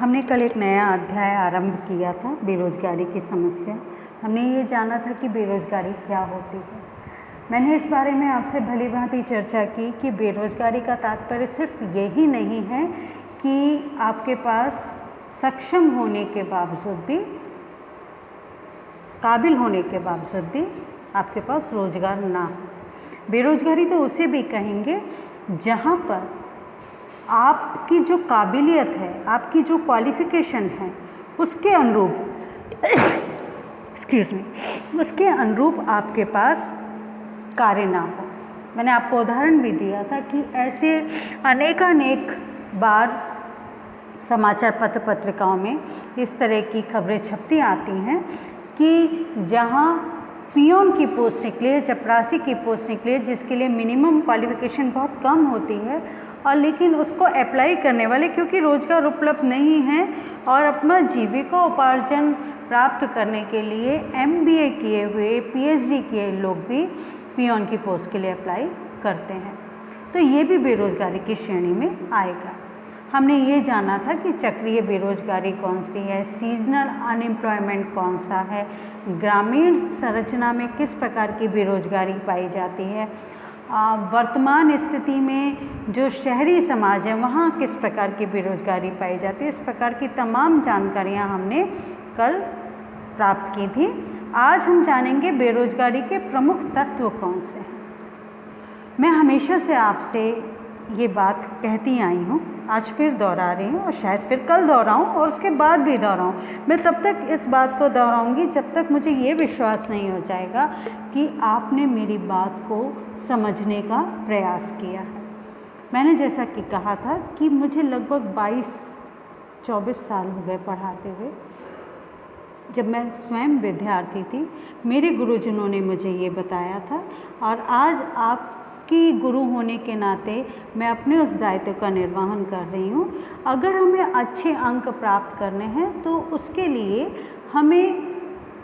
हमने कल एक नया अध्याय आरंभ किया था, बेरोज़गारी की समस्या। हमने ये जाना था कि बेरोज़गारी क्या होती है। मैंने इस बारे में आपसे भली भांति चर्चा की कि बेरोज़गारी का तात्पर्य सिर्फ यही नहीं है कि आपके पास सक्षम होने के बावजूद भी, काबिल होने के बावजूद भी आपके पास रोज़गार ना हो। बेरोज़गारी तो उसे भी कहेंगे जहाँ पर आपकी जो काबिलियत है, आपकी जो क्वालिफ़िकेशन है, उसके अनुरूप एक्सक्यूज़ मी, उसके अनुरूप आपके पास कार्य ना हो। मैंने आपको उदाहरण भी दिया था कि ऐसे अनेकानेक बार समाचार पत्र पत्रिकाओं में इस तरह की खबरें छपती आती हैं कि जहां पियोन की पोस्ट निकली है, चपरासी की पोस्ट निकली है, जिसके लिए मिनिमम क्वालिफ़िकेशन बहुत कम होती है, और लेकिन उसको अप्लाई करने वाले क्योंकि रोज़गार उपलब्ध नहीं है और अपना जीविका उपार्जन प्राप्त करने के लिए MBA किए हुए, PhD किए लोग भी पियोन की पोस्ट के लिए अप्लाई करते हैं। तो ये भी बेरोज़गारी की श्रेणी में आएगा। हमने ये जाना था कि चक्रीय बेरोज़गारी कौन सी है, सीजनल अनएम्प्लॉयमेंट कौन सा है, ग्रामीण संरचना में किस प्रकार की बेरोज़गारी पाई जाती है, वर्तमान स्थिति में जो शहरी समाज है वहाँ किस प्रकार की बेरोज़गारी पाई जाती है। इस प्रकार की तमाम जानकारियाँ हमने कल प्राप्त की थी। आज हम जानेंगे बेरोज़गारी के प्रमुख तत्व कौन से हैं। मैं हमेशा से आपसे ये बात कहती आई हूँ, आज फिर दोहरा रही हूँ और शायद फिर कल दोहराऊँ और उसके बाद भी दोहराऊँ। मैं तब तक इस बात को दोहराऊँगी जब तक मुझे ये विश्वास नहीं हो जाएगा कि आपने मेरी बात को समझने का प्रयास किया है। मैंने जैसा कि कहा था कि मुझे लगभग 22-24 साल हो गए पढ़ाते हुए। जब मैं स्वयं विद्यार्थी थी, मेरे गुरुजनों ने मुझे ये बताया था और आज आपकी गुरु होने के नाते मैं अपने उस दायित्व का निर्वहन कर रही हूँ। अगर हमें अच्छे अंक प्राप्त करने हैं तो उसके लिए हमें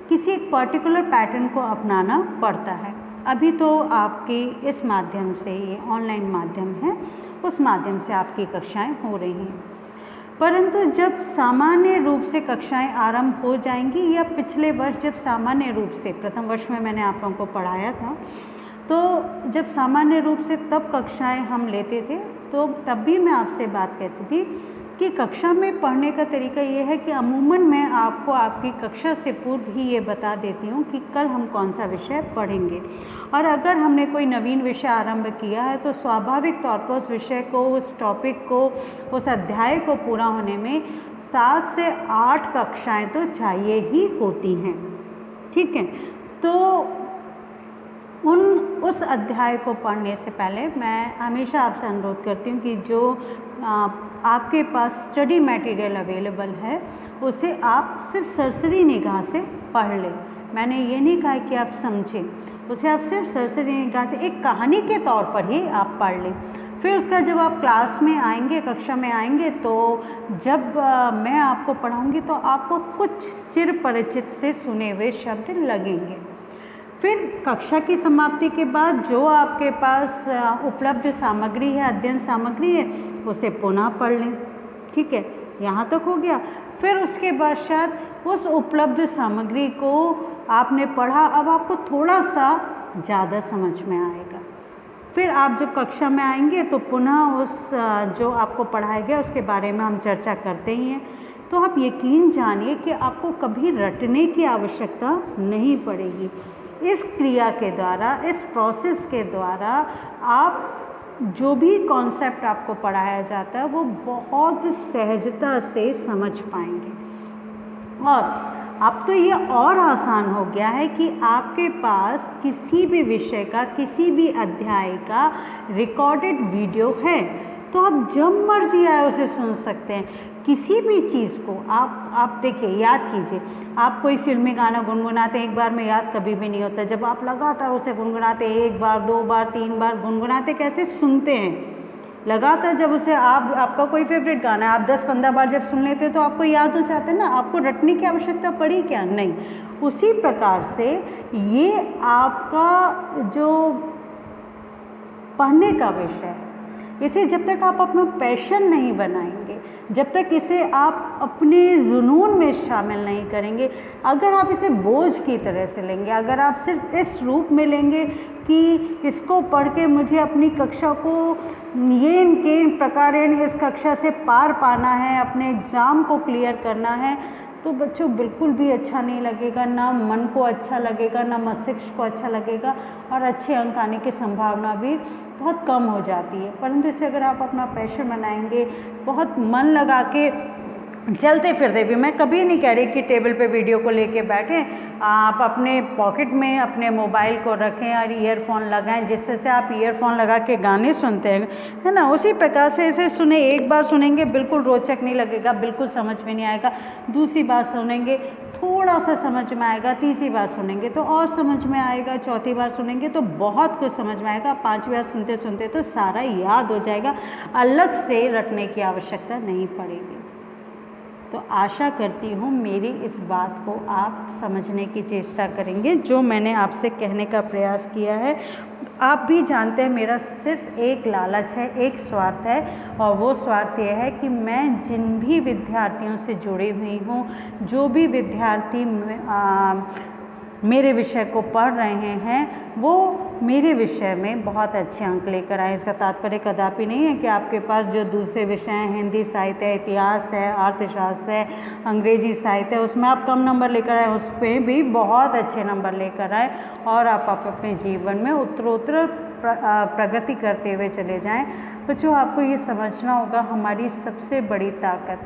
किसी एक पर्टिकुलर पैटर्न को अपनाना पड़ता है। अभी तो आपके इस माध्यम से, ये ऑनलाइन माध्यम है, उस माध्यम से आपकी कक्षाएं हो रही हैं, परंतु जब सामान्य रूप से कक्षाएं आरंभ हो जाएंगी या पिछले वर्ष जब सामान्य रूप से, प्रथम वर्ष में मैंने आप लोगों को पढ़ाया था, तो जब सामान्य रूप से तब कक्षाएं हम लेते थे तो तब भी मैं आपसे बात कहती थी कि कक्षा में पढ़ने का तरीका ये है कि अमूमन मैं आपको आपकी कक्षा से पूर्व ही ये बता देती हूँ कि कल हम कौन सा विषय पढ़ेंगे, और अगर हमने कोई नवीन विषय आरंभ किया है तो स्वाभाविक तौर पर उस विषय को, उस टॉपिक को, उस अध्याय को पूरा होने में 7 से 8 कक्षाएं तो चाहिए ही होती हैं। ठीक है, तो उस अध्याय को पढ़ने से पहले मैं हमेशा आपसे अनुरोध करती हूँ कि जो आपके पास स्टडी मटेरियल अवेलेबल है उसे आप सिर्फ सरसरी निगाह से पढ़ लें। मैंने ये नहीं कहा कि आप समझें, उसे आप सिर्फ सरसरी निगाह से एक कहानी के तौर पर ही आप पढ़ लें। फिर उसका जब आप क्लास में आएंगे, कक्षा में आएंगे, तो जब मैं आपको पढ़ाऊँगी तो आपको कुछ चिर परिचित से सुने हुए शब्द लगेंगे। फिर कक्षा की समाप्ति के बाद जो आपके पास उपलब्ध सामग्री है, अध्ययन सामग्री है, उसे पुनः पढ़ लें। ठीक है, यहाँ तक हो गया। फिर उसके पश्चात उस उपलब्ध सामग्री को आपने पढ़ा, अब आपको थोड़ा सा ज़्यादा समझ में आएगा। फिर आप जब कक्षा में आएंगे तो पुनः उस जो आपको पढ़ाया गया उसके बारे में हम चर्चा करते ही हैं। तो आप यकीन जानिए कि आपको कभी रटने की आवश्यकता नहीं पड़ेगी। इस क्रिया के द्वारा, इस प्रोसेस के द्वारा आप जो भी कॉन्सेप्ट आपको पढ़ाया जाता है वो बहुत सहजता से समझ पाएंगे। और अब तो ये और आसान हो गया है कि आपके पास किसी भी विषय का, किसी भी अध्याय का रिकॉर्डेड वीडियो है, तो आप जब मर्जी आए उसे सुन सकते हैं। किसी भी चीज़ को आप देखिए, याद कीजिए, आप कोई फिल्मी गाना गुनगुनाते हैं, एक बार में याद कभी भी नहीं होता। जब आप लगातार उसे गुनगुनाते, 1 बार, 2 बार, 3 बार गुनगुनाते, कैसे सुनते हैं लगातार, जब उसे आपका कोई फेवरेट गाना है, आप 10-15 बार जब सुन लेते हैं तो आपको याद हो जाता है ना, आपको रटने की आवश्यकता पड़ी क्या? नहीं। उसी प्रकार से ये आपका जो पढ़ने का विषय है, इसे जब तक आप अपना पैशन नहीं बनाएंगे, जब तक इसे आप अपने जुनून में शामिल नहीं करेंगे, अगर आप इसे बोझ की तरह से लेंगे, अगर आप सिर्फ इस रूप में लेंगे कि इसको पढ़ के मुझे अपनी कक्षा को येन केन प्रकारेण इस कक्षा से पार पाना है, अपने एग्ज़ाम को क्लियर करना है, तो बच्चों बिल्कुल भी अच्छा नहीं लगेगा, ना मन को अच्छा लगेगा, ना मस्तिष्क को अच्छा लगेगा और अच्छे अंक आने की संभावना भी बहुत कम हो जाती है। परंतु इसे अगर आप अपना पैशन बनाएंगे, बहुत मन लगा के चलते फिरते भी, मैं कभी नहीं कह रही कि टेबल पे वीडियो को लेके बैठें, आप अपने पॉकेट में अपने मोबाइल को रखें और ईयरफोन लगाएं, जिससे से आप ईयरफोन लगा के गाने सुनते हैं, है ना, उसी प्रकार से इसे सुने। एक बार सुनेंगे बिल्कुल रोचक नहीं लगेगा, बिल्कुल समझ में नहीं आएगा, दूसरी बार सुनेंगे थोड़ा सा समझ में आएगा, तीसरी बार सुनेंगे तो और समझ में आएगा, चौथी बार सुनेंगे तो बहुत कुछ समझ में आएगा, पांचवी बार सुनते सुनते तो सारा याद हो जाएगा, अलग से रटने की आवश्यकता नहीं पड़ेगी। तो आशा करती हूँ मेरी इस बात को आप समझने की चेष्टा करेंगे, जो मैंने आपसे कहने का प्रयास किया है। आप भी जानते हैं मेरा सिर्फ एक लालच है, एक स्वार्थ है, और वो स्वार्थ ये है कि मैं जिन भी विद्यार्थियों से जुड़ी हुई हूँ, जो भी विद्यार्थी मेरे विषय को पढ़ रहे हैं, वो मेरे विषय में बहुत अच्छे अंक लेकर आए। इसका तात्पर्य कदापि नहीं है कि आपके पास जो दूसरे विषय हैं, हिंदी साहित्य है, इतिहास है, अर्थशास्त्र है, अंग्रेजी साहित्य है, उसमें आप कम नंबर लेकर आए, उस पर भी बहुत अच्छे नंबर लेकर आए और आप अपने जीवन में उत्तरोत्तर प्रगति करते हुए चले जाएं। बच्चों, आपको ये समझना होगा, हमारी सबसे बड़ी ताकत,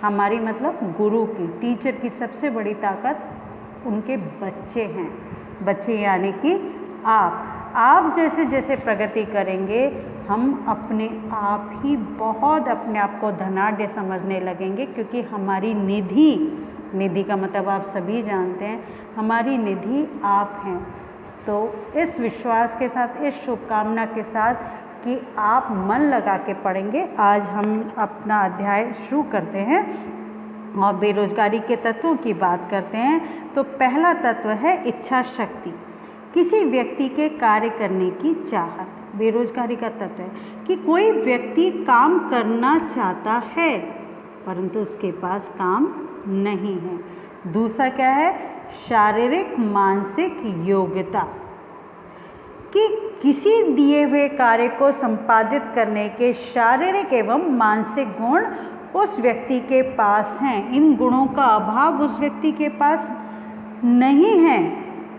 हमारी मतलब गुरु की, टीचर की सबसे बड़ी ताकत उनके बच्चे हैं। बच्चे यानी कि आप जैसे जैसे प्रगति करेंगे, हम अपने आप ही बहुत अपने आप को धनाढ्य समझने लगेंगे, क्योंकि हमारी निधि का मतलब आप सभी जानते हैं, हमारी निधि आप हैं। तो इस विश्वास के साथ, इस शुभकामना के साथ कि आप मन लगा के पढ़ेंगे, आज हम अपना अध्याय शुरू करते हैं और बेरोजगारी के तत्वों की बात करते हैं। तो पहला तत्व है इच्छा शक्ति, किसी व्यक्ति के कार्य करने की चाहत। बेरोजगारी का तत्व है कि कोई व्यक्ति काम करना चाहता है परंतु उसके पास काम नहीं है। दूसरा क्या है? शारीरिक मानसिक योग्यता, कि किसी दिए हुए कार्य को संपादित करने के शारीरिक एवं मानसिक गुण उस व्यक्ति के पास हैं। इन गुणों का अभाव उस व्यक्ति के पास नहीं है।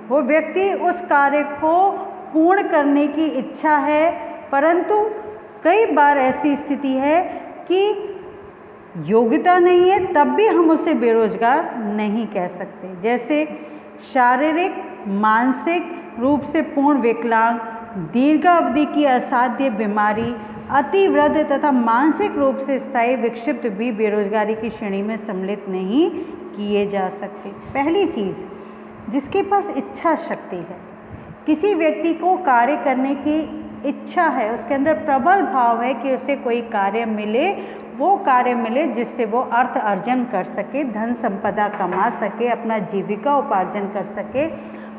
वो व्यक्ति उस कार्य को पूर्ण करने की इच्छा है, परंतु कई बार ऐसी स्थिति है कि योग्यता नहीं है, तब भी हम उसे बेरोजगार नहीं कह सकते। जैसे शारीरिक मानसिक रूप से पूर्ण विकलांग, दीर्घावधि की असाध्य बीमारी, अति वृद्ध तथा मानसिक रूप से स्थायी विक्षिप्त भी बेरोजगारी की श्रेणी में सम्मिलित नहीं किए जा सकते। पहली चीज़, जिसके पास इच्छा शक्ति है, किसी व्यक्ति को कार्य करने की इच्छा है, उसके अंदर प्रबल भाव है कि उसे कोई कार्य मिले, वो कार्य मिले जिससे वो अर्थ अर्जन कर सके, धन संपदा कमा सके, अपना जीविका उपार्जन कर सके,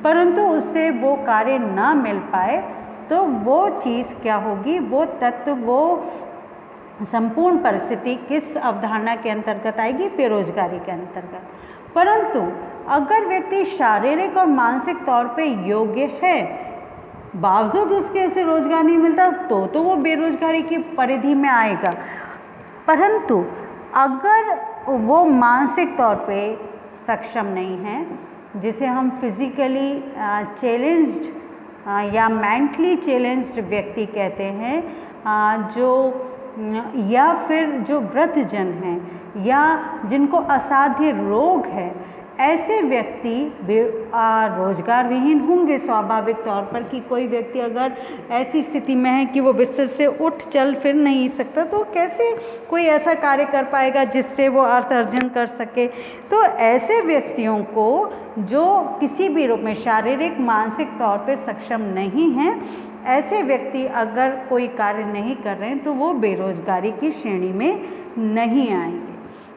परंतु उससे वो कार्य ना मिल पाए तो वो चीज़ क्या होगी, वो तत्व, वो संपूर्ण परिस्थिति किस अवधारणा के अंतर्गत आएगी? बेरोजगारी के अंतर्गत। परंतु अगर व्यक्ति शारीरिक और मानसिक तौर पे योग्य है, बावजूद उसके उसे रोजगार नहीं मिलता, तो वो बेरोजगारी की परिधि में आएगा। परंतु अगर वो मानसिक तौर पे सक्षम नहीं है, जिसे हम फिजिकली चैलेंज्ड या मेंटली चैलेंज्ड व्यक्ति कहते हैं, या फिर जो वृद्धजन हैं या जिनको असाध्य रोग है, ऐसे व्यक्ति रोजगार विहीन होंगे स्वाभाविक तौर पर। कि कोई व्यक्ति अगर ऐसी स्थिति में है कि वो बिस्तर से उठ चल फिर नहीं सकता, तो कैसे कोई ऐसा कार्य कर पाएगा जिससे वो अर्थ अर्जन कर सके। तो ऐसे व्यक्तियों को जो किसी भी रूप में शारीरिक मानसिक तौर पे सक्षम नहीं हैं, ऐसे व्यक्ति अगर कोई कार्य नहीं कर रहे हैं तो वो बेरोजगारी की श्रेणी में नहीं आएंगे।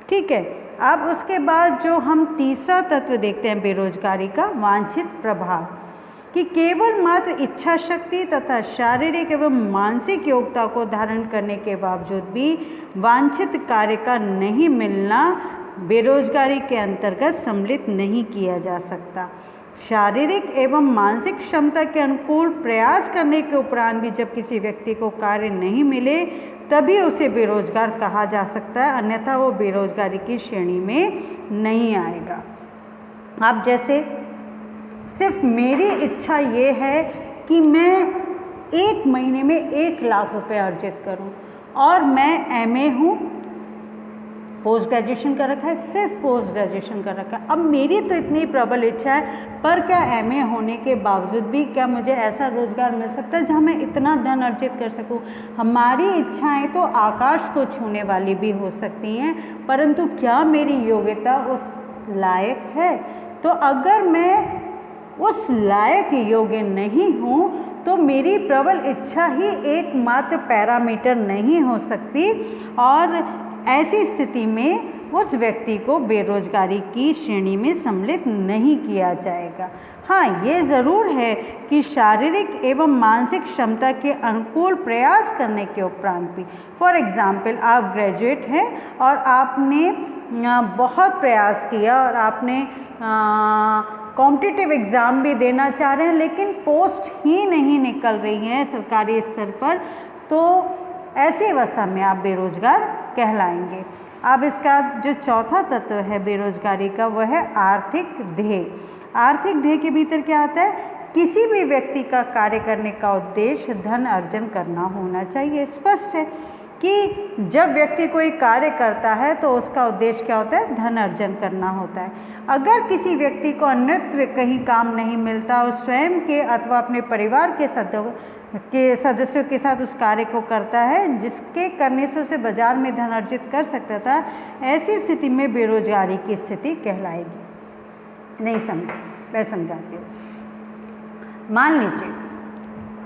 ठीक है। अब उसके बाद जो हम तीसरा तत्व देखते हैं बेरोजगारी का, वांछित प्रभाव। कि केवल मात्र इच्छा शक्ति तथा शारीरिक एवं मानसिक योग्यता को धारण करने के बावजूद भी वांछित कार्य का नहीं मिलना बेरोजगारी के अंतर्गत सम्मिलित नहीं किया जा सकता। शारीरिक एवं मानसिक क्षमता के अनुकूल प्रयास करने के उपरांत भी जब किसी व्यक्ति को कार्य नहीं मिले तभी उसे बेरोजगार कहा जा सकता है, अन्यथा वो बेरोजगारी की श्रेणी में नहीं आएगा। अब जैसे सिर्फ मेरी इच्छा ये है कि मैं 1 महीने में 1 लाख रुपए अर्जित करूं और मैं एमए हूँ, पोस्ट ग्रेजुएशन कर रखा है, सिर्फ पोस्ट ग्रेजुएशन कर रखा है। अब मेरी तो इतनी प्रबल इच्छा है, पर क्या एमए होने के बावजूद भी क्या मुझे ऐसा रोजगार मिल सकता है जहाँ मैं इतना धन अर्जित कर सकूँ? हमारी इच्छाएं तो आकाश को छूने वाली भी हो सकती हैं, परंतु क्या मेरी योग्यता उस लायक है? तो अगर मैं उस लायक योग्य नहीं हूँ तो मेरी प्रबल इच्छा ही एकमात्र पैरामीटर नहीं हो सकती और ऐसी स्थिति में उस व्यक्ति को बेरोजगारी की श्रेणी में सम्मिलित नहीं किया जाएगा। हाँ, ये ज़रूर है कि शारीरिक एवं मानसिक क्षमता के अनुकूल प्रयास करने के उपरांत भी, फॉर एग्ज़ाम्पल आप ग्रेजुएट हैं और आपने बहुत प्रयास किया और आपने कॉम्पिटिटिव एग्ज़ाम भी देना चाह रहे हैं लेकिन पोस्ट ही नहीं निकल रही हैं सरकारी स्तर पर, तो ऐसी अवस्था में आप बेरोजगार कहलाएंगे। अब इसका जो चौथा तत्व है बेरोजगारी का वह है आर्थिक ध्येय। आर्थिक ध्येय के भीतर क्या आता है? किसी भी व्यक्ति का कार्य करने का उद्देश्य धन अर्जन करना होना चाहिए। स्पष्ट है कि जब व्यक्ति कोई कार्य करता है तो उसका उद्देश्य क्या होता है? धन अर्जन करना होता है। अगर किसी व्यक्ति को अन्यत्र कहीं काम नहीं मिलता और स्वयं के अथवा अपने परिवार के सदस्यों के साथ उस कार्य को करता है जिसके करने से उसे बाजार में धन अर्जित कर सकता था, ऐसी स्थिति में बेरोजगारी की स्थिति कहलाएगी। नहीं समझे? मैं समझाती हूँ। मान लीजिए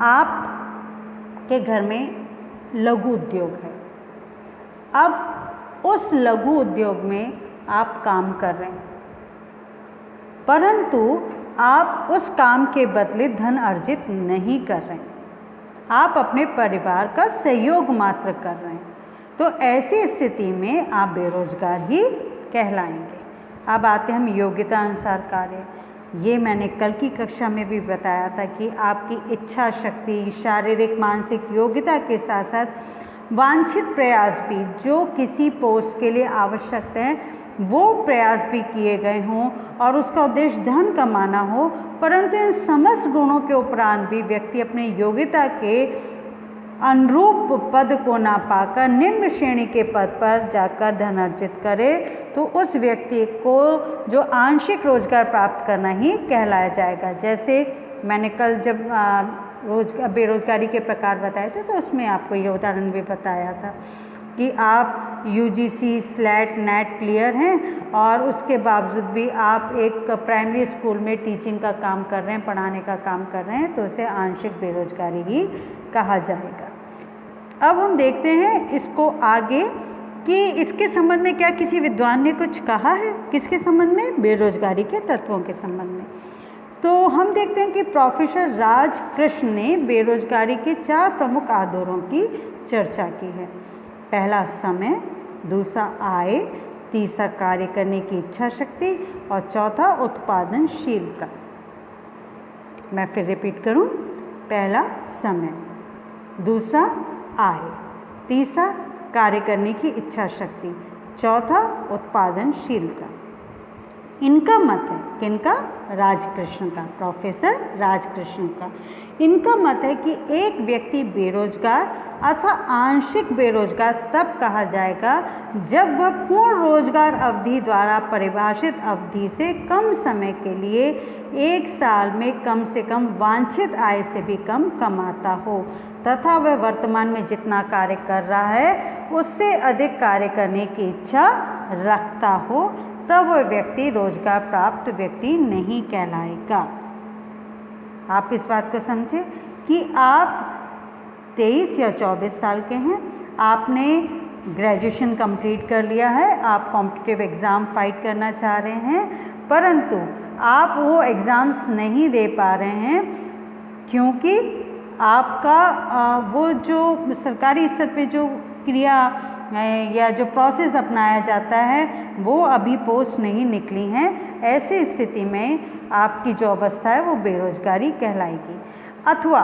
आप के घर में लघु उद्योग है। अब उस लघु उद्योग में आप काम कर रहे हैं, परंतु आप उस काम के बदले धन अर्जित नहीं कर रहे हैं, आप अपने परिवार का सहयोग मात्र कर रहे हैं, तो ऐसी स्थिति में आप बेरोजगार ही कहलाएंगे। अब आते हम योग्यता अनुसार कार्य। ये मैंने कल की कक्षा में भी बताया था कि आपकी इच्छा शक्ति, शारीरिक मानसिक योग्यता के साथ साथ वांछित प्रयास भी जो किसी पोस्ट के लिए आवश्यक है वो प्रयास भी किए गए हों और उसका उद्देश्य धन कमाना हो, परंतु इन समस्त गुणों के उपरांत भी व्यक्ति अपने योग्यता के अनुरूप पद को ना पाकर निम्न श्रेणी के पद पर जाकर धन अर्जित करे, तो उस व्यक्ति को जो आंशिक रोजगार प्राप्त करना ही कहलाया जाएगा। जैसे मैंने कल जब बेरोजगारी के प्रकार बताए थे तो उसमें आपको ये उदाहरण भी बताया था कि आप यूजीसी, स्लेट, नेट क्लियर हैं और उसके बावजूद भी आप एक प्राइमरी स्कूल में टीचिंग का काम कर रहे हैं, पढ़ाने का काम कर रहे हैं, तो उसे आंशिक बेरोजगारी ही कहा जाएगा। अब हम देखते हैं इसको आगे कि इसके संबंध में क्या किसी विद्वान ने कुछ कहा है, किसके संबंध में? बेरोजगारी के तत्वों के संबंध में। तो हम देखते हैं कि प्रोफेसर राजकृष्ण ने बेरोजगारी के 4 प्रमुख आधारों की चर्चा की है। पहला समय, दूसरा आय, तीसरा कार्य करने की इच्छा शक्ति और चौथा उत्पादनशीलता। मैं फिर रिपीट करूं, पहला समय, दूसरा आय, तीसरा कार्य करने की इच्छा शक्ति, चौथा उत्पादनशीलता। इनका मत है किनका? राजकृष्ण का, प्रोफेसर राजकृष्ण का। इनका मत है कि एक व्यक्ति बेरोजगार अथवा आंशिक बेरोजगार तब कहा जाएगा जब वह पूर्ण रोजगार अवधि द्वारा परिभाषित अवधि से कम समय के लिए 1 साल में कम से कम वांछित आय से भी कम कमाता हो तथा वह वर्तमान में जितना कार्य कर रहा है उससे अधिक कार्य करने की इच्छा रखता हो, तब वह व्यक्ति रोजगार प्राप्त व्यक्ति नहीं कहलाएगा। आप इस बात को समझें कि आप 23 या 24 साल के हैं, आपने ग्रेजुएशन कंप्लीट कर लिया है, आप कॉम्पिटिटिव एग्ज़ाम फाइट करना चाह रहे हैं, परंतु आप वो एग्ज़ाम्स नहीं दे पा रहे हैं क्योंकि आपका वो जो सरकारी स्तर पे जो क्रिया या जो प्रोसेस अपनाया जाता है वो अभी पोस्ट नहीं निकली हैं। ऐसी स्थिति में आपकी जो अवस्था है वो बेरोजगारी कहलाएगी। अथवा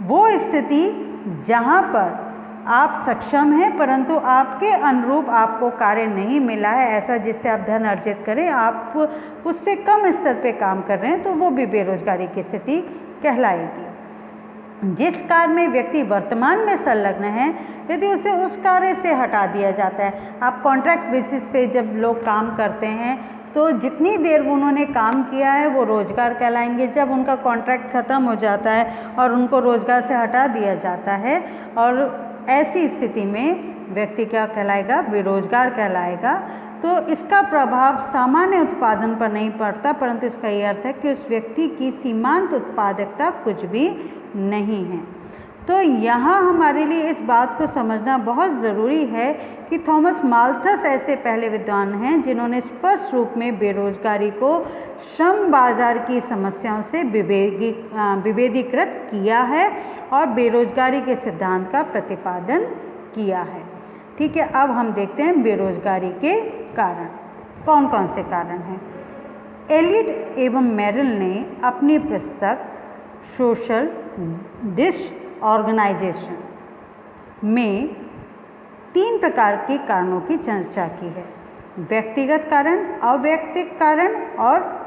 वो स्थिति जहाँ पर आप सक्षम हैं परंतु आपके अनुरूप आपको कार्य नहीं मिला है ऐसा जिससे आप धन अर्जित करें, आप उससे कम स्तर पे काम कर रहे हैं, तो वो भी बेरोजगारी की स्थिति कहलाएगी। जिस कार्य में व्यक्ति वर्तमान में संलग्न है यदि उसे उस कार्य से हटा दिया जाता है, आप कॉन्ट्रैक्ट बेसिस पे जब लोग काम करते हैं तो जितनी देर उन्होंने काम किया है वो रोज़गार कहलाएंगे। जब उनका कॉन्ट्रैक्ट ख़त्म हो जाता है और उनको रोज़गार से हटा दिया जाता है और ऐसी स्थिति में व्यक्ति क्या कहलाएगा, बेरोजगार कहलाएगा। तो इसका प्रभाव सामान्य उत्पादन पर नहीं पड़ता परंतु इसका ये अर्थ है कि उस व्यक्ति की सीमांत उत्पादकता कुछ भी नहीं है। तो यहाँ हमारे लिए इस बात को समझना बहुत ज़रूरी है कि थॉमस माल्थस ऐसे पहले विद्वान हैं जिन्होंने स्पष्ट रूप में बेरोजगारी को श्रम बाजार की समस्याओं से विभेदीकृत किया है और बेरोजगारी के सिद्धांत का प्रतिपादन किया है। ठीक है, अब हम देखते हैं बेरोजगारी के कारण कौन कौन से कारण हैं। एलियट एवं मेरिल ने अपनी पुस्तक सोशल डिसऑर्गेनाइजेशन में 3 प्रकार के कारणों की चर्चा की है। व्यक्तिगत कारण, अवैयक्तिक कारण और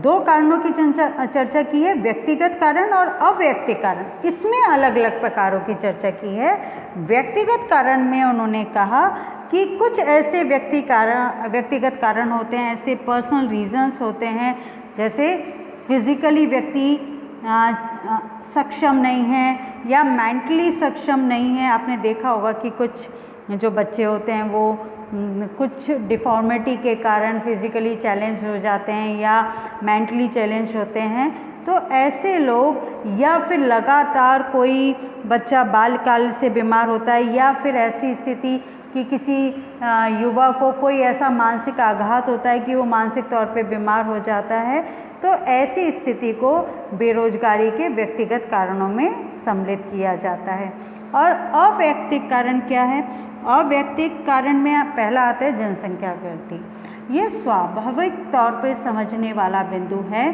2 कारणों की चर्चा की है, व्यक्तिगत कारण और अवैयक्तिक कारण। इसमें अलग अलग प्रकारों की चर्चा की है। व्यक्तिगत कारण में उन्होंने कहा कि कुछ ऐसे व्यक्तिगत कारण होते हैं, ऐसे पर्सनल रीजंस होते हैं, जैसे फिज़िकली व्यक्ति सक्षम नहीं है या मेंटली सक्षम नहीं है। आपने देखा होगा कि कुछ जो बच्चे होते हैं वो कुछ डिफॉर्मिटी के कारण फिज़िकली चैलेंज हो जाते हैं या मेंटली चैलेंज होते हैं। तो ऐसे लोग, या फिर लगातार कोई बच्चा बाल्यकाल से बीमार होता है या फिर ऐसी स्थिति कि किसी युवा को कोई ऐसा मानसिक आघात होता है कि वो मानसिक तौर पे बीमार हो जाता है, तो ऐसी स्थिति को बेरोजगारी के व्यक्तिगत कारणों में सम्मिलित किया जाता है। और अवैयक्तिक कारण क्या है? अवैयक्तिक कारण में पहला आता है जनसंख्या वृद्धि। ये स्वाभाविक तौर पे समझने वाला बिंदु है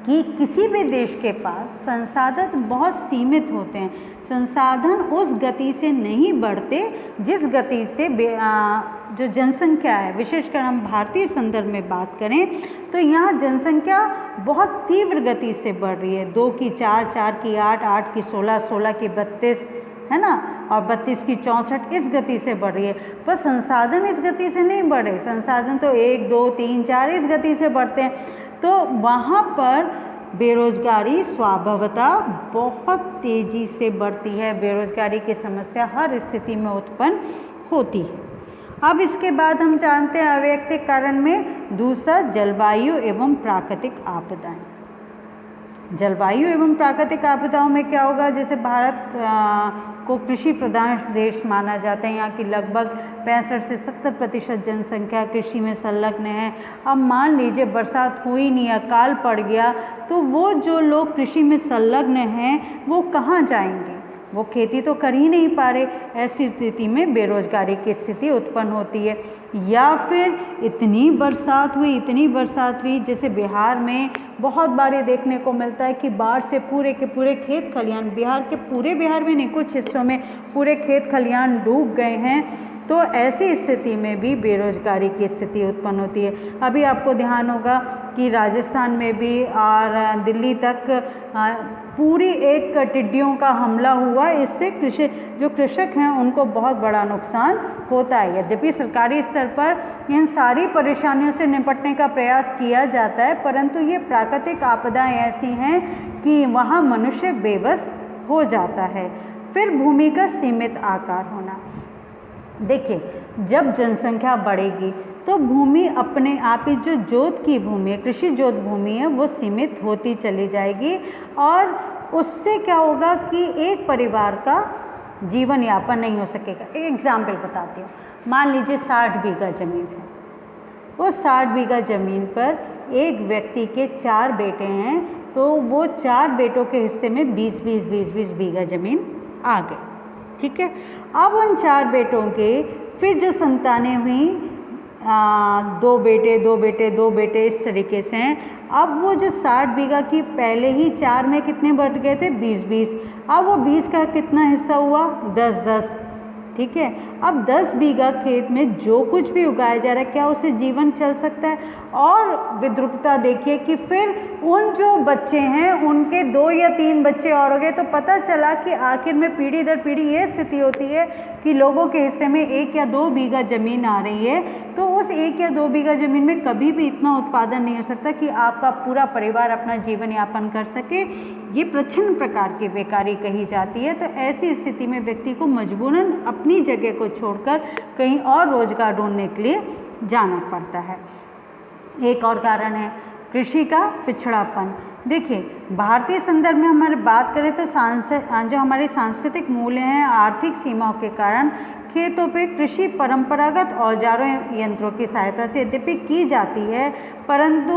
कि किसी भी देश के पास संसाधन बहुत सीमित होते हैं। संसाधन उस गति से नहीं बढ़ते जिस गति से जो जनसंख्या है, विशेषकर हम भारतीय संदर्भ में बात करें तो यहाँ जनसंख्या बहुत तीव्र गति से बढ़ रही है। 2 की 4, 4 की 8, 8 की 16, 16 की 32, है ना, और 32 की 64 इस गति से बढ़ रही है। पर संसाधन इस गति से नहीं बढ़ रहे। संसाधन तो 1, 2, 3, 4 इस गति से बढ़ते हैं। तो वहाँ पर बेरोजगारी स्वभावतः बहुत तेज़ी से बढ़ती है। बेरोजगारी की समस्या हर स्थिति में उत्पन्न होती है। अब इसके बाद हम जानते हैं अवैयक्तिक कारण में दूसरा जलवायु एवं प्राकृतिक आपदाएं। जलवायु एवं प्राकृतिक आपदाओं में क्या होगा, जैसे भारत को कृषि प्रधान देश माना जाता है। यहाँ की लगभग 65 से 70% जनसंख्या कृषि में संलग्न है। अब मान लीजिए बरसात हुई नहीं, अकाल पड़ गया, तो वो जो लोग कृषि में संलग्न हैं वो कहाँ जाएंगे? वो खेती तो कर ही नहीं पा रहे। ऐसी स्थिति में बेरोजगारी की स्थिति उत्पन्न होती है। या फिर इतनी बरसात हुई जैसे बिहार में बहुत बार ये देखने को मिलता है कि बाढ़ से पूरे के पूरे खेत खलिहान, बिहार में नहीं, कुछ हिस्सों में पूरे खेत खलिहान डूब गए हैं। तो ऐसी स्थिति में भी बेरोजगारी की स्थिति उत्पन्न होती है। अभी आपको ध्यान होगा कि राजस्थान में भी और दिल्ली तक पूरी एक टिड्डियों का हमला हुआ। इससे जो कृषक हैं उनको बहुत बड़ा नुकसान होता है। यद्यपि सरकारी स्तर पर इन सारी परेशानियों से निपटने का प्रयास किया जाता है, परंतु ये प्राकृतिक आपदाएं ऐसी हैं कि वहाँ मनुष्य बेबस हो जाता है। फिर भूमि का सीमित आकार होना। देखिए, जब जनसंख्या बढ़ेगी तो भूमि अपने आप ही जो जोत की भूमि है, कृषि जोत भूमि है, वो सीमित होती चली जाएगी। और उससे क्या होगा कि एक परिवार का जीवन यापन नहीं हो सकेगा। एक एग्जाम्पल बताती हूँ। मान लीजिए 60 बीघा ज़मीन है, उस 60 बीघा ज़मीन पर एक व्यक्ति के 4 बेटे हैं, तो वो 4 बेटों के हिस्से में 20-20 बीघा ज़मीन आ गई। ठीक है, अब उन 4 बेटों के फिर जो संतानें हुई, 2 बेटे 2 बेटे 2 बेटे इस तरीके से हैं। अब वो जो 60 बीघा की पहले ही 4 में कितने बट गए थे, 20-20, अब वो 20 का कितना हिस्सा हुआ, 10-10। ठीक है, अब 10 बीघा खेत में जो कुछ भी उगाया जा रहा है, क्या उससे जीवन चल सकता है? और विद्रुपता देखिए कि फिर उन जो बच्चे हैं उनके 2 या 3 बच्चे और हो गए, तो पता चला कि आखिर में पीढ़ी दर पीढ़ी ये स्थिति होती है कि लोगों के हिस्से में 1 या 2 बीघा ज़मीन आ रही है, तो उस 1 या 2 बीघा ज़मीन में कभी भी इतना उत्पादन नहीं हो सकता कि आपका पूरा परिवार अपना जीवन यापन कर सके। ये प्रच्छन्न प्रकार की बेकारी कही जाती है। तो ऐसी स्थिति में व्यक्ति को मजबूरन अपनी जगह को छोड़कर कहीं और रोजगार ढूंढने के लिए जाना पड़ता है। एक और कारण है कृषि का पिछड़ापन। देखिए, भारतीय संदर्भ में हमारी बात करें तो जो हमारे सांस्कृतिक मूल्य हैं, आर्थिक सीमाओं के कारण खेतों पे कृषि परंपरागत औजारों यंत्रों की सहायता से यद्यपि की जाती है, परंतु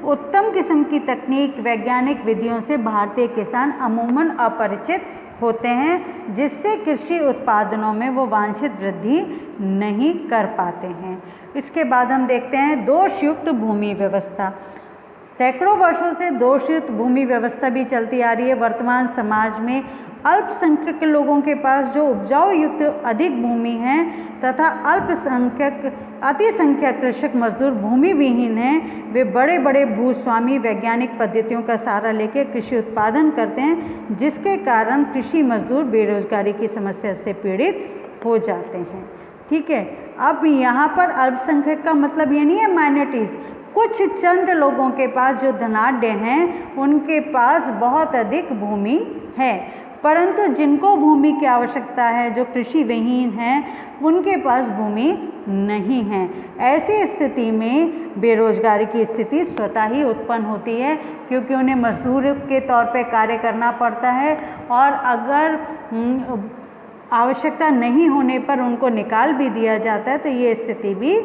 उत्तम किस्म की तकनीक, वैज्ञानिक विधियों से भारतीय किसान अमूमन अपरिचित होते हैं, जिससे कृषि उत्पादनों में वो वांछित वृद्धि नहीं कर पाते हैं। इसके बाद हम देखते हैं दोषयुक्त भूमि व्यवस्था। सैकड़ों वर्षों से दोषयुक्त भूमि व्यवस्था भी चलती आ रही है। वर्तमान समाज में अल्पसंख्यक लोगों के पास जो उपजाऊ युक्त अधिक भूमि है तथा अतिसंख्यक कृषक मजदूर भूमि विहीन हैं, वे बड़े बड़े भूस्वामी वैज्ञानिक पद्धतियों का सहारा लेकर कृषि उत्पादन करते हैं, जिसके कारण कृषि मजदूर बेरोजगारी की समस्या से पीड़ित हो जाते हैं। ठीक है, अब यहाँ पर अल्पसंख्यक का मतलब ये नहीं है माइनॉरिटीज़, कुछ चंद लोगों के पास जो धनाढ्य हैं उनके पास बहुत अधिक भूमि है, परंतु जिनको भूमि की आवश्यकता है, जो कृषि विहीन हैं, उनके पास भूमि नहीं है। ऐसी स्थिति में बेरोजगारी की स्थिति स्वतः ही उत्पन्न होती है, क्योंकि उन्हें मजदूर के तौर पे कार्य करना पड़ता है, और अगर आवश्यकता नहीं होने पर उनको निकाल भी दिया जाता है, तो ये स्थिति भी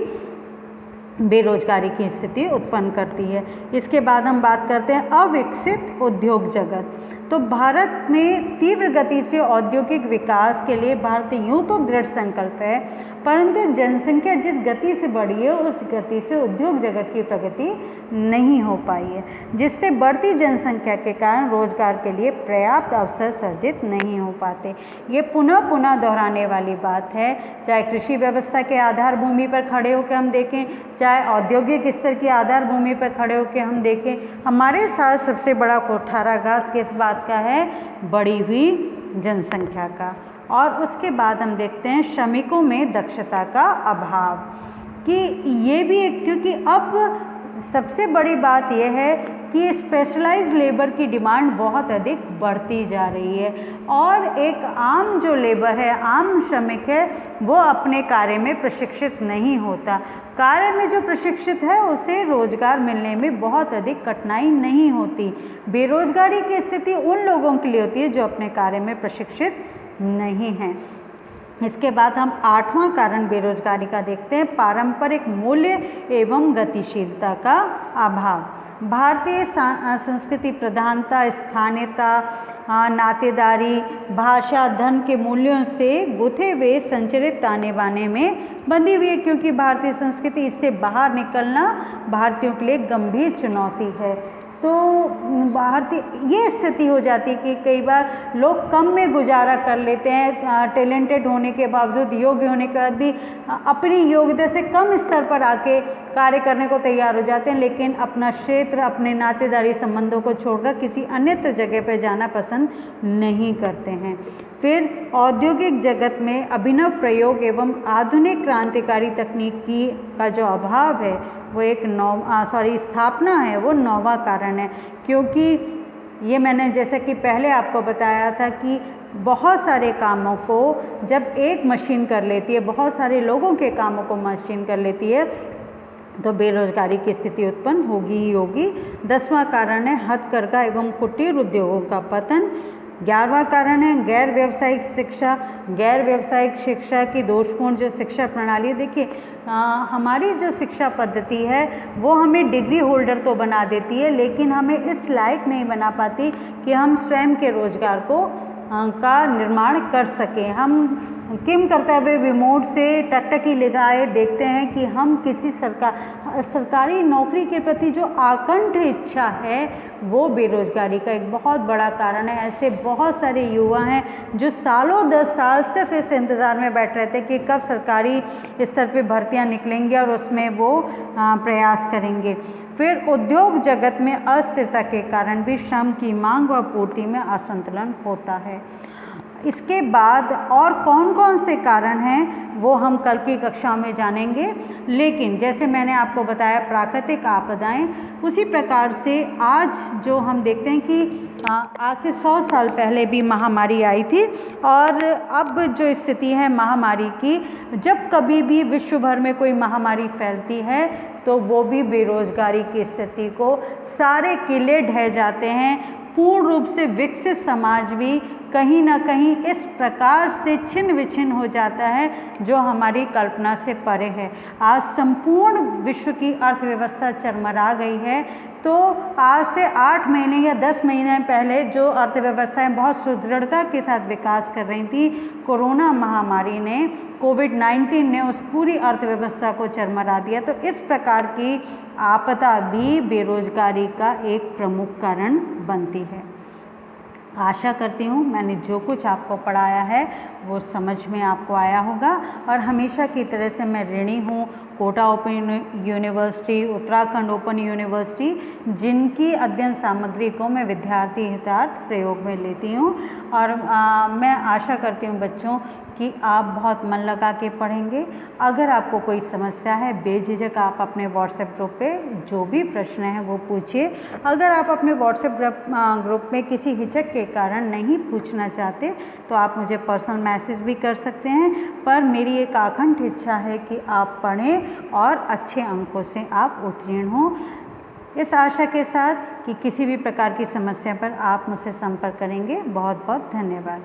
बेरोजगारी की स्थिति उत्पन्न करती है। इसके बाद हम बात करते हैं अविकसित उद्योग जगत। तो भारत में तीव्र गति से औद्योगिक विकास के लिए भारत यूँ तो दृढ़ संकल्प है, परंतु जनसंख्या जिस गति से बढ़ी है उस गति से उद्योग जगत की प्रगति नहीं हो पाई है, जिससे बढ़ती जनसंख्या के कारण रोजगार के लिए पर्याप्त अवसर सर्जित नहीं हो पाते। ये पुनः पुनः दोहराने वाली बात है, चाहे कृषि व्यवस्था के आधार भूमि पर खड़े होकर हम देखें, चाहे औद्योगिक स्तर की आधार भूमि पर खड़े होकर हम देखें, हमारे साथ सबसे बड़ा कुठाराघात किस बात का है, बढ़ी हुई जनसंख्या का। और उसके बाद हम देखते हैं श्रमिकों में दक्षता का अभाव, कि ये भी एक, क्योंकि अब सबसे बड़ी बात यह है कि स्पेशलाइज्ड लेबर की डिमांड बहुत अधिक बढ़ती जा रही है, और एक आम जो लेबर है, आम श्रमिक है, वो अपने कार्य में प्रशिक्षित नहीं होता। कार्य में जो प्रशिक्षित है उसे रोजगार मिलने में बहुत अधिक कठिनाई नहीं होती। बेरोजगारी की स्थिति उन लोगों के लिए होती है जो अपने कार्य में प्रशिक्षित नहीं हैं। इसके बाद हम 8वां कारण बेरोजगारी का देखते हैं, पारंपरिक मूल्य एवं गतिशीलता का अभाव। भारतीय संस्कृति प्रधानता, स्थानीयता, नातेदारी, भाषा, धन के मूल्यों से गुथे हुए संचरित ताने बाने में बंधी हुई है, क्योंकि भारतीय संस्कृति इससे बाहर निकलना भारतीयों के लिए गंभीर चुनौती है। तो भारतीय ये स्थिति हो जाती है कि कई बार लोग कम में गुजारा कर लेते हैं, टैलेंटेड होने के बावजूद, योग्य होने के बाद भी अपनी योग्यता से कम स्तर पर आके कार्य करने को तैयार हो जाते हैं, लेकिन अपना क्षेत्र, अपने नातेदारी संबंधों को छोड़कर किसी अन्यत्र जगह पर जाना पसंद नहीं करते हैं। फिर औद्योगिक जगत में अभिनव प्रयोग एवं आधुनिक क्रांतिकारी तकनीकी का जो अभाव है वो एक स्थापना है, वो 9वां कारण है। क्योंकि ये मैंने जैसे कि पहले आपको बताया था कि बहुत सारे कामों को जब एक मशीन कर लेती है, बहुत सारे लोगों के कामों को मशीन कर लेती है, तो बेरोजगारी की स्थिति उत्पन्न होगी ही होगी। 10वां कारण है हथकरघा एवं कुटीर उद्योगों का पतन। 11वां कारण है गैर व्यावसायिक शिक्षा। गैर व्यावसायिक शिक्षा की दोषपूर्ण जो शिक्षा प्रणाली है, देखिए हमारी जो शिक्षा पद्धति है वो हमें डिग्री होल्डर तो बना देती है, लेकिन हमें इस लायक नहीं बना पाती कि हम स्वयं के रोजगार को का निर्माण कर सकें। हम किम कर्तव्य विमूढ़ से टकटकी लगाए देखते हैं कि हम किसी सरकारी नौकरी के प्रति जो आकंठ इच्छा है वो बेरोजगारी का एक बहुत बड़ा कारण है। ऐसे बहुत सारे युवा हैं जो सालों दर साल सिर्फ इस इंतज़ार में बैठ रहते हैं कि कब सरकारी स्तर पे भर्तियां निकलेंगी और उसमें वो प्रयास करेंगे। फिर उद्योग जगत में अस्थिरता के कारण भी श्रम की मांग व पूर्ति में असंतुलन होता है। इसके बाद और कौन कौन से कारण हैं वो हम कल की कक्षा में जानेंगे, लेकिन जैसे मैंने आपको बताया प्राकृतिक आपदाएं, उसी प्रकार से आज जो हम देखते हैं कि आज से 100 साल पहले भी महामारी आई थी और अब जो स्थिति है महामारी की, जब कभी भी विश्व भर में कोई महामारी फैलती है तो वो भी बेरोजगारी की स्थिति को, सारे किले ढह जाते हैं। पूर्ण रूप से विकसित समाज भी कहीं ना कहीं इस प्रकार से छिन्न विछिन्न हो जाता है जो हमारी कल्पना से परे है। आज संपूर्ण विश्व की अर्थव्यवस्था चरमरा गई है, तो आज से 8 महीने या 10 महीने पहले जो अर्थव्यवस्थाएं बहुत सुदृढ़ता के साथ विकास कर रही थी, कोरोना महामारी ने, कोविड-19 ने उस पूरी अर्थव्यवस्था को चरमरा दिया। तो इस प्रकार की आपदा भी बेरोजगारी का एक प्रमुख कारण बनती है। आशा करती हूँ मैंने जो कुछ आपको पढ़ाया है वो समझ में आपको आया होगा, और हमेशा की तरह से मैं ऋणी हूँ Kota Open University, Uttarakhand Open University, जिनकी अध्ययन सामग्री को मैं विद्यार्थी हितार्थ प्रयोग में लेती हूँ। और मैं आशा करती हूँ बच्चों कि आप बहुत मन लगा के पढ़ेंगे। अगर आपको कोई समस्या है बेझिझक आप अपने व्हाट्सएप ग्रुप पे जो भी प्रश्न है वो पूछिए। अगर आप अपने व्हाट्सएप ग्रुप में किसी हिचक के कारण नहीं पूछना चाहते तो आप मुझे पर्सनल मैसेज भी कर सकते हैं, पर मेरी एक आकंठ इच्छा है कि आप पढ़ें और अच्छे अंकों से आप उत्तीर्ण हों। इस आशा के साथ कि किसी भी प्रकार की समस्या पर आप मुझसे संपर्क करेंगे। बहुत बहुत धन्यवाद।